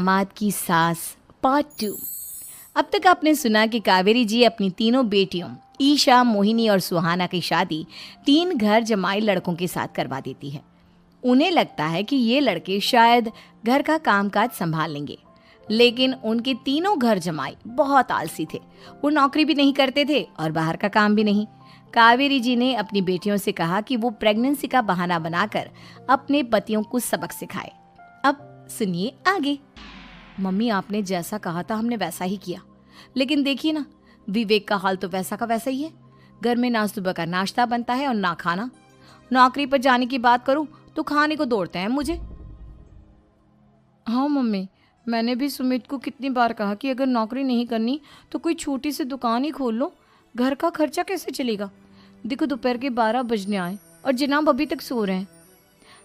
दामाद की सास पार्ट 2। अब तक आपने सुना कि कावेरी जी अपनी तीनों बेटियों ईशा, मोहिनी और सुहाना की शादी 3 घर जमाई लड़कों के साथ करवा देती है। उन्हें लगता है कि ये लड़के शायद घर का कामकाज संभाल लेंगे, लेकिन उनके तीनों घर जमाई बहुत आलसी थे। वो नौकरी भी नहीं करते थे और बाहर का काम भी नहीं। कावेरी जी ने अपनी बेटियों से कहा कि वो प्रेगनेंसी का बहाना बनाकर अपने पतियों को सबक सिखाए। अब सुनिए आगे। मम्मी, आपने जैसा कहा था हमने वैसा ही किया, लेकिन देखिए ना, विवेक का हाल तो वैसा का वैसा ही है। घर में ना सुबह का नाश्ता बनता है और ना खाना। नौकरी पर जाने की बात करूं तो खाने को दौड़ते हैं मुझे। हाँ मम्मी, मैंने भी सुमित को कितनी बार कहा कि अगर नौकरी नहीं करनी तो कोई छोटी सी दुकान ही खोल लो, घर का खर्चा कैसे चलेगा। देखो दोपहर के 12 बजने आए और जनाब अभी तक सो रहे हैं।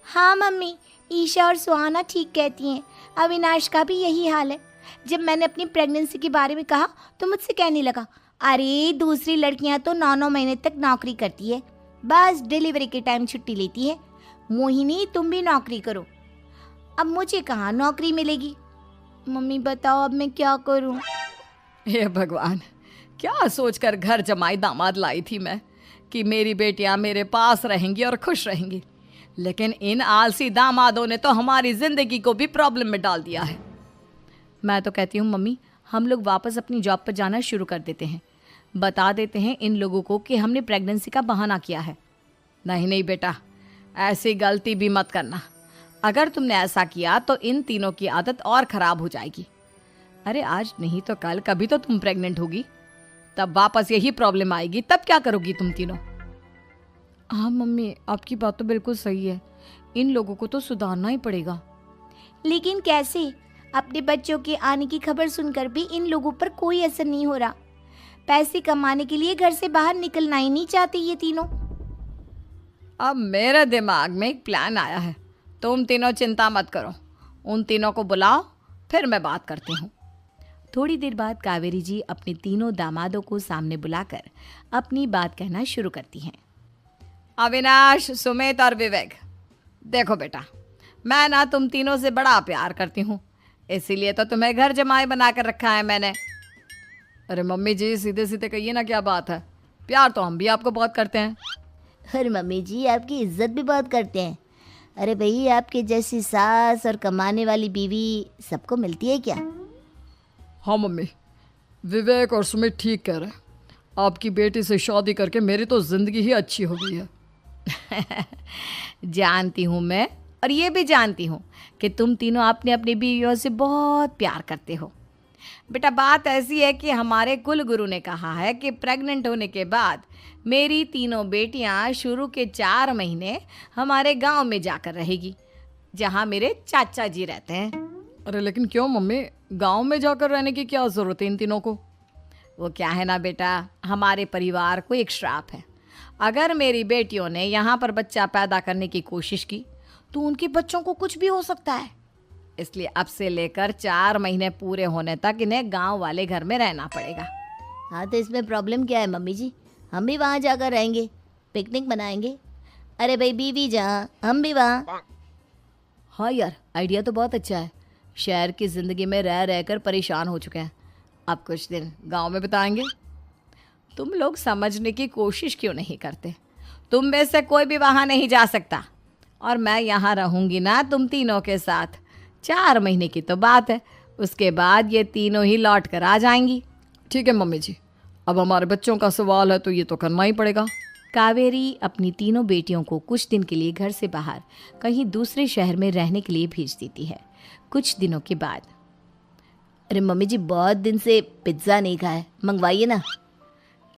हाँ मम्मी, ईशा और सुहाना ठीक कहती हैं। अविनाश का भी यही हाल है। जब मैंने अपनी प्रेगनेंसी के बारे में कहा तो मुझसे कहने लगा, अरे दूसरी लड़कियां तो 9-9 महीने तक नौकरी करती है, बस डिलीवरी के टाइम छुट्टी लेती है। मोहिनी, तुम भी नौकरी करो। अब मुझे कहाँ नौकरी मिलेगी। मम्मी बताओ अब मैं क्या करूँ। हे भगवान, क्या सोचकर घर जमाई दामाद लाई थी मैं कि मेरी बेटियां मेरे पास रहेंगी और खुश रहेंगी, लेकिन इन आलसी दामादों ने तो हमारी जिंदगी को भी प्रॉब्लम में डाल दिया है। मैं तो कहती हूँ मम्मी, हम लोग वापस अपनी जॉब पर जाना शुरू कर देते हैं। बता देते हैं इन लोगों को कि हमने प्रेगनेंसी का बहाना किया है। नहीं नहीं बेटा, ऐसी गलती भी मत करना। अगर तुमने ऐसा किया तो इन तीनों की आदत और ख़राब हो जाएगी। अरे आज नहीं तो कल कभी तो तुम प्रेग्नेंट होगी, तब वापस यही प्रॉब्लम आएगी। तब क्या करोगी तुम तीनों। हाँ मम्मी, आपकी बात तो बिल्कुल सही है। इन लोगों को तो सुधारना ही पड़ेगा। लेकिन कैसे? अपने बच्चों के आने की खबर सुनकर भी इन लोगों पर कोई असर नहीं हो रहा। पैसे कमाने के लिए घर से बाहर निकलना ही नहीं चाहते ये तीनों। अब मेरे दिमाग में एक प्लान आया है। तुम तीनों चिंता मत करो, उन तीनों को बुलाओ, फिर मैं बात करती हूँ। थोड़ी देर बाद कावेरी जी अपने तीनों दामादों को सामने बुलाकर अपनी बात कहना शुरू करती हैं। अविनाश, सुमित और विवेक, देखो बेटा, मैं ना तुम तीनों से बड़ा प्यार करती हूँ, इसीलिए तो तुम्हें घर जमाई बना कर रखा है मैंने। अरे मम्मी जी, सीधे सीधे कहिए ना, क्या बात है। प्यार तो हम भी आपको बहुत करते हैं। अरे मम्मी जी, आपकी इज्जत भी बहुत करते हैं। अरे भाई, आपके जैसी सास और कमाने वाली बीवी सबको मिलती है क्या? हाँ मम्मी, विवेक और सुमित ठीक कह रहे हैं। आपकी बेटी से शादी करके मेरी तो ज़िंदगी ही अच्छी हो गई है। जानती हूँ मैं, और ये भी जानती हूँ कि तुम तीनों अपने अपनी बीवियों से बहुत प्यार करते हो। बेटा, बात ऐसी है कि हमारे कुल गुरु ने कहा है कि प्रेग्नेंट होने के बाद मेरी तीनों बेटियां शुरू के 4 महीने हमारे गांव में जाकर रहेगी, जहां मेरे चाचा जी रहते हैं। अरे लेकिन क्यों मम्मी, गांव में जाकर रहने की क्या ज़रूरत है इन तीनों को। वो क्या है ना बेटा, हमारे परिवार को एक श्राप है। अगर मेरी बेटियों ने यहाँ पर बच्चा पैदा करने की कोशिश की तो उनके बच्चों को कुछ भी हो सकता है। इसलिए अब से लेकर 4 महीने पूरे होने तक इन्हें गांव वाले घर में रहना पड़ेगा। हाँ तो इसमें प्रॉब्लम क्या है मम्मी जी? हम भी वहाँ जाकर रहेंगे, पिकनिक मनाएंगे। अरे भाई, बीवी जहाँ हम भी वहाँ। हाँ यार, आइडिया तो बहुत अच्छा है। शहर की ज़िंदगी में रह रहकर परेशान हो चुके हैं, अब कुछ दिन गांव में बिताएंगे। तुम लोग समझने की कोशिश क्यों नहीं करते। तुम में से कोई भी वहाँ नहीं जा सकता, और मैं यहाँ रहूँगी ना तुम तीनों के साथ। 4 महीने की तो बात है, उसके बाद ये तीनों ही लौट कर आ जाएंगी। ठीक है मम्मी जी, अब हमारे बच्चों का सवाल है तो ये तो करना ही पड़ेगा। कावेरी अपनी तीनों बेटियों को कुछ दिन के लिए घर से बाहर कहीं दूसरे शहर में रहने के लिए भेज देती है। कुछ दिनों के बाद, अरे मम्मी जी, बहुत दिन से पिज्ज़ा नहीं खाया, मंगवाइए ना।